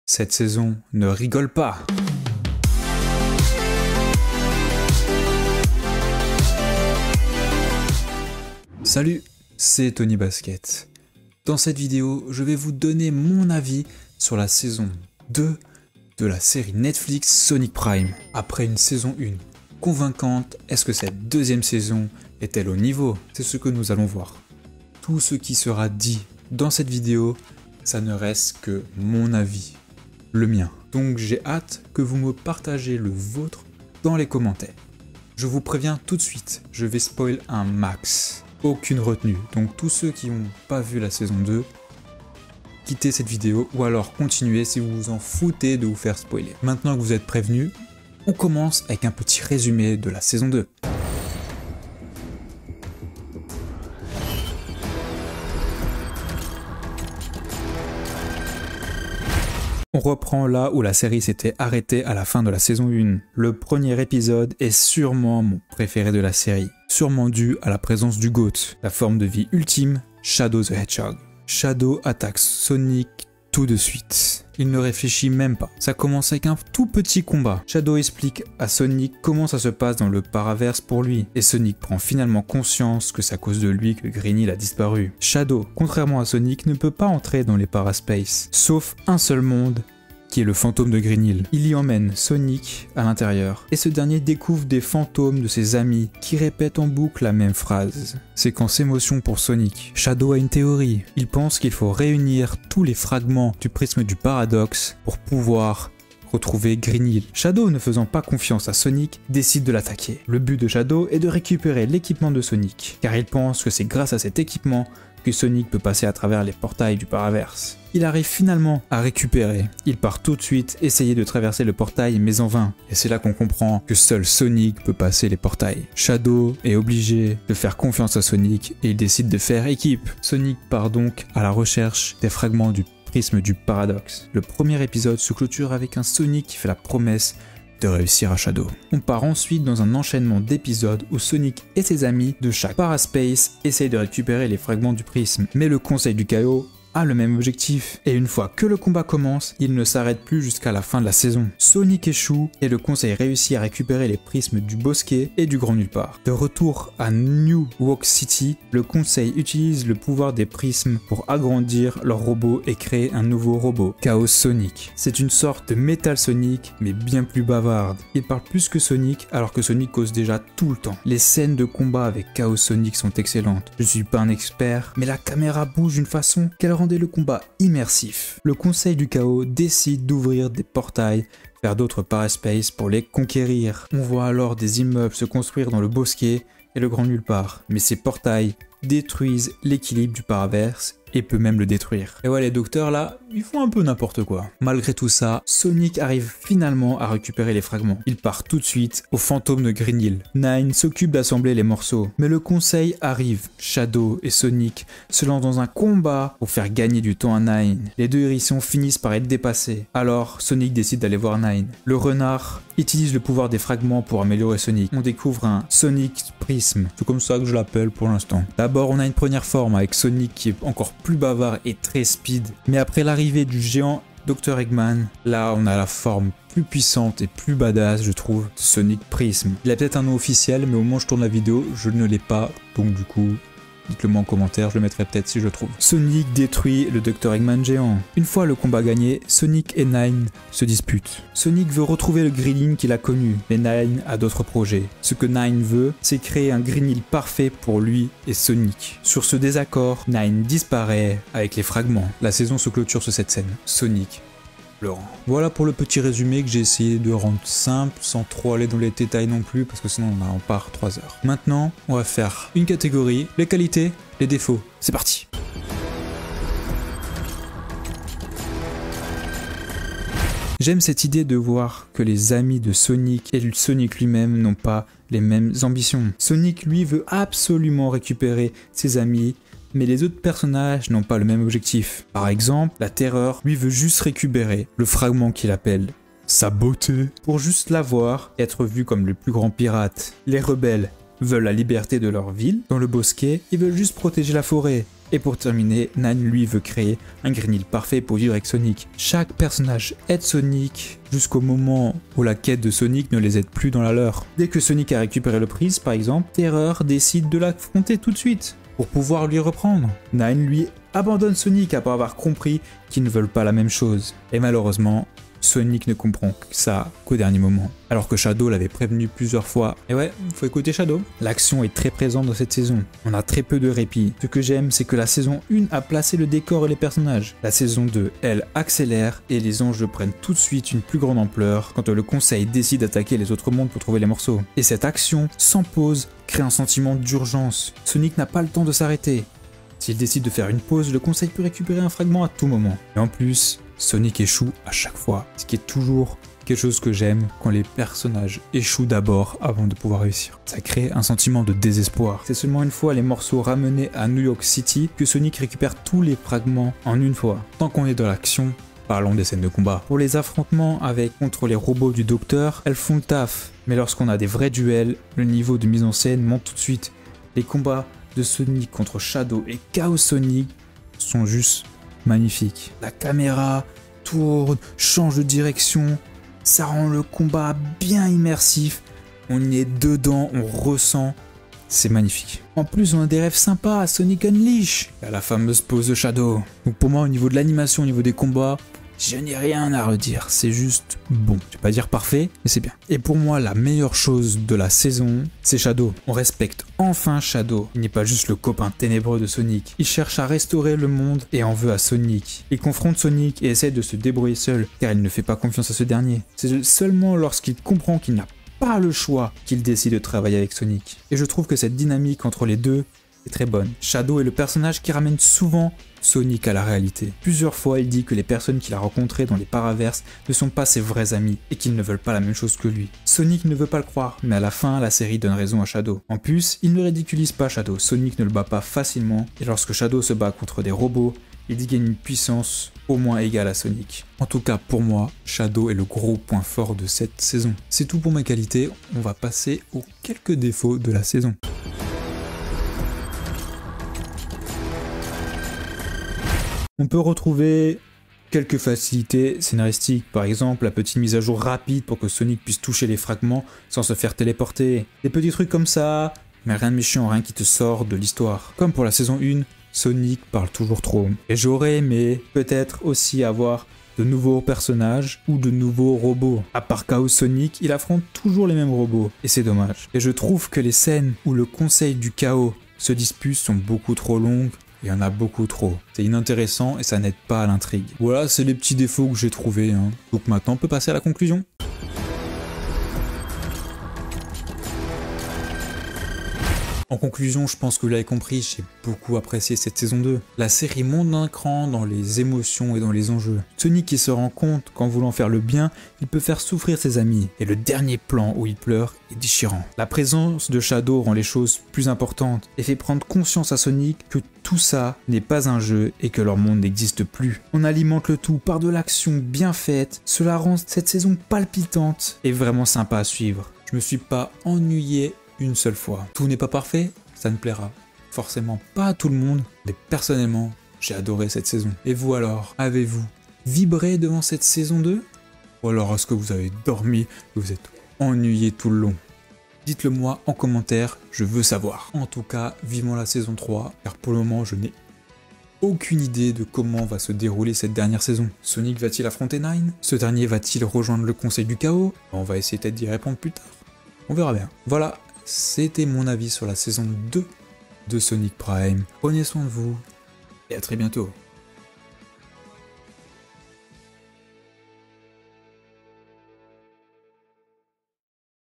Cette saison ne rigole pas. Salut, c'est Tony Basket. Dans cette vidéo, je vais vous donner mon avis sur la saison 2 de la série Netflix Sonic Prime. Après une saison 1 convaincante, est-ce que cette deuxième saison est-elle au niveau? C'est ce que nous allons voir. Tout ce qui sera dit dans cette vidéo, ça ne reste que mon avis, le mien. Donc j'ai hâte que vous me partagez le vôtre dans les commentaires. Je vous préviens tout de suite, je vais spoil un max. Aucune retenue. Donc tous ceux qui n'ont pas vu la saison 2, quittez cette vidéo ou alors continuez si vous vous en foutez de vous faire spoiler. Maintenant que vous êtes prévenus, on commence avec un petit résumé de la saison 2. On reprend là où la série s'était arrêtée à la fin de la saison 1. Le premier épisode est sûrement mon préféré de la série, sûrement dû à la présence du GOAT, la forme de vie ultime, Shadow the Hedgehog. Shadow attaque Sonic tout de suite. Il ne réfléchit même pas. Ça commence avec un tout petit combat. Shadow explique à Sonic comment ça se passe dans le paraverse pour lui, et Sonic prend finalement conscience que c'est à cause de lui que Green Hill a disparu. Shadow, contrairement à Sonic, ne peut pas entrer dans les paraspaces, sauf un seul monde, qui est le fantôme de Green Hill. Il y emmène Sonic à l'intérieur, et ce dernier découvre des fantômes de ses amis qui répètent en boucle la même phrase. Séquence émotion pour Sonic. Shadow a une théorie. Il pense qu'il faut réunir tous les fragments du prisme du paradoxe pour pouvoir retrouver Green Hill. Shadow, ne faisant pas confiance à Sonic, décide de l'attaquer. Le but de Shadow est de récupérer l'équipement de Sonic, car il pense que c'est grâce à cet équipement que Sonic peut passer à travers les portails du paraverse. Il arrive finalement à récupérer. Il part tout de suite essayer de traverser le portail, mais en vain. Et c'est là qu'on comprend que seul Sonic peut passer les portails. Shadow est obligé de faire confiance à Sonic et il décide de faire équipe. Sonic part donc à la recherche des fragments du prisme du paradoxe. Le premier épisode se clôture avec un Sonic qui fait la promesse de réussir à Shadow. On part ensuite dans un enchaînement d'épisodes où Sonic et ses amis de chaque paraspace essayent de récupérer les fragments du prisme, mais le Conseil du Chaos a le même objectif, et une fois que le combat commence, il ne s'arrête plus jusqu'à la fin de la saison. Sonic échoue et le Conseil réussit à récupérer les prismes du Bosquet et du Grand Nulle Part. De retour à New Walk City, le Conseil utilise le pouvoir des prismes pour agrandir leur robot et créer un nouveau robot, Chaos Sonic. C'est une sorte de Metal Sonic, mais bien plus bavarde. Il parle plus que Sonic, alors que Sonic cause déjà tout le temps. Les scènes de combat avec Chaos Sonic sont excellentes. Je suis pas un expert, mais la caméra bouge d'une façon qu'elle rendait le combat immersif. Le Conseil du Chaos décide d'ouvrir des portails vers d'autres paraspaces pour les conquérir. On voit alors des immeubles se construire dans le Bosquet et le Grand Nulle Part, mais ces portails détruisent l'équilibre du paraverse et peut même le détruire. Et ouais, les docteurs là, ils font un peu n'importe quoi. Malgré tout ça, Sonic arrive finalement à récupérer les fragments. Il part tout de suite au fantôme de Green Hill. Nine s'occupe d'assembler les morceaux, mais le Conseil arrive. Shadow et Sonic se lancent dans un combat pour faire gagner du temps à Nine. Les deux hérissons finissent par être dépassés. Alors, Sonic décide d'aller voir Nine. Le renard utilise le pouvoir des fragments pour améliorer Sonic. On découvre un Sonic Prism. C'est comme ça que je l'appelle pour l'instant. D'abord, on a une première forme avec Sonic qui est encore plus bavard et très speed. Mais après l'arrivée du géant Dr Eggman, là on a la forme plus puissante et plus badass, je trouve, de Sonic Prism. Il a peut-être un nom officiel, mais au moment où je tourne la vidéo, je ne l'ai pas, donc du coup, dites-le moi en commentaire, je le mettrai peut-être si je le trouve. Sonic détruit le Dr Eggman géant. Une fois le combat gagné, Sonic et Nine se disputent. Sonic veut retrouver le Green Hill qu'il a connu, mais Nine a d'autres projets. Ce que Nine veut, c'est créer un Green Hill parfait pour lui et Sonic. Sur ce désaccord, Nine disparaît avec les fragments. La saison se clôture sur cette scène. Sonic pleurant. Voilà pour le petit résumé que j'ai essayé de rendre simple, sans trop aller dans les détails non plus, parce que sinon on part 3 heures. Maintenant, on va faire une catégorie, les qualités, les défauts. C'est parti! J'aime cette idée de voir que les amis de Sonic et Sonic lui-même n'ont pas les mêmes ambitions. Sonic, lui, veut absolument récupérer ses amis, mais les autres personnages n'ont pas le même objectif. Par exemple, la Terreur, lui, veut juste récupérer le fragment qu'il appelle sa beauté, pour juste l'avoir et être vu comme le plus grand pirate. Les rebelles veulent la liberté de leur ville, dans le Bosquet, ils veulent juste protéger la forêt. Et pour terminer, Nine lui veut créer un Green Hill parfait pour vivre avec Sonic. Chaque personnage aide Sonic jusqu'au moment où la quête de Sonic ne les aide plus dans la leur. Dès que Sonic a récupéré le prize par exemple, Terreur décide de l'affronter tout de suite pour pouvoir lui reprendre. Nine lui abandonne Sonic après avoir compris qu'ils ne veulent pas la même chose. Et malheureusement, Sonic ne comprend ça qu'au dernier moment, alors que Shadow l'avait prévenu plusieurs fois. Et ouais, faut écouter Shadow. L'action est très présente dans cette saison, on a très peu de répit. Ce que j'aime, c'est que la saison 1 a placé le décor et les personnages. La saison 2, elle, accélère et les enjeux prennent tout de suite une plus grande ampleur quand le conseil décide d'attaquer les autres mondes pour trouver les morceaux. Et cette action, sans pause, crée un sentiment d'urgence. Sonic n'a pas le temps de s'arrêter. S'il décide de faire une pause, le conseil peut récupérer un fragment à tout moment. Et en plus, Sonic échoue à chaque fois, ce qui est toujours quelque chose que j'aime quand les personnages échouent d'abord avant de pouvoir réussir. Ça crée un sentiment de désespoir. C'est seulement une fois les morceaux ramenés à New York City que Sonic récupère tous les fragments en une fois. Tant qu'on est dans l'action, parlons des scènes de combat. Pour les affrontements contre les robots du docteur, elles font le taf. Mais lorsqu'on a des vrais duels, le niveau de mise en scène monte tout de suite. Les combats de Sonic contre Shadow et Chaos Sonic sont juste magnifiques. La caméra tourne, change de direction, ça rend le combat bien immersif. On y est dedans, on ressent, c'est magnifique. En plus, on a des rêves sympas à Sonic Unleash. Il y a la fameuse pose de Shadow. Donc pour moi, au niveau de l'animation, au niveau des combats, je n'ai rien à redire, c'est juste bon. Je vais pas dire parfait, mais c'est bien. Et pour moi, la meilleure chose de la saison, c'est Shadow. On respecte enfin Shadow. Il n'est pas juste le copain ténébreux de Sonic. Il cherche à restaurer le monde et en veut à Sonic. Il confronte Sonic et essaie de se débrouiller seul, car il ne fait pas confiance à ce dernier. C'est seulement lorsqu'il comprend qu'il n'a pas le choix qu'il décide de travailler avec Sonic. Et je trouve que cette dynamique entre les deux est très bonne. Shadow est le personnage qui ramène souvent Sonic à la réalité. Plusieurs fois, il dit que les personnes qu'il a rencontrées dans les paraverses ne sont pas ses vrais amis et qu'ils ne veulent pas la même chose que lui. Sonic ne veut pas le croire, mais à la fin, la série donne raison à Shadow. En plus, il ne ridiculise pas Shadow. Sonic ne le bat pas facilement et lorsque Shadow se bat contre des robots, il gagne une puissance au moins égale à Sonic. En tout cas, pour moi, Shadow est le gros point fort de cette saison. C'est tout pour mes qualités, on va passer aux quelques défauts de la saison. On peut retrouver quelques facilités scénaristiques, par exemple la petite mise à jour rapide pour que Sonic puisse toucher les fragments sans se faire téléporter. Des petits trucs comme ça, mais rien de méchant, rien qui te sort de l'histoire. Comme pour la saison 1, Sonic parle toujours trop. Et j'aurais aimé peut-être aussi avoir de nouveaux personnages ou de nouveaux robots. À part Chaos Sonic, il affronte toujours les mêmes robots, et c'est dommage. Et je trouve que les scènes où le conseil du chaos se dispute sont beaucoup trop longues. Il y en a beaucoup trop. C'est inintéressant et ça n'aide pas à l'intrigue. Voilà, c'est les petits défauts que j'ai trouvés. Donc maintenant, on peut passer à la conclusion. En conclusion, je pense que vous l'avez compris, j'ai beaucoup apprécié cette saison 2. La série monte d'un cran dans les émotions et dans les enjeux. Sonic qui se rend compte qu'en voulant faire le bien, il peut faire souffrir ses amis. Et le dernier plan où il pleure est déchirant. La présence de Shadow rend les choses plus importantes et fait prendre conscience à Sonic que tout ça n'est pas un jeu et que leur monde n'existe plus. On alimente le tout par de l'action bien faite. Cela rend cette saison palpitante et vraiment sympa à suivre. Je me suis pas ennuyé une seule fois. Tout n'est pas parfait, ça ne plaira forcément pas à tout le monde, mais personnellement, j'ai adoré cette saison. Et vous alors, avez-vous vibré devant cette saison 2 ? Ou alors est-ce que vous avez dormi et vous êtes ennuyé tout le long ? Dites-le moi en commentaire, je veux savoir. En tout cas, vivement la saison 3, car pour le moment, je n'ai aucune idée de comment va se dérouler cette dernière saison. Sonic va-t-il affronter Nine ? Ce dernier va-t-il rejoindre le Conseil du Chaos ? On va essayer peut-être d'y répondre plus tard. On verra bien. Voilà. C'était mon avis sur la saison 2 de Sonic Prime. Prenez soin de vous et à très bientôt.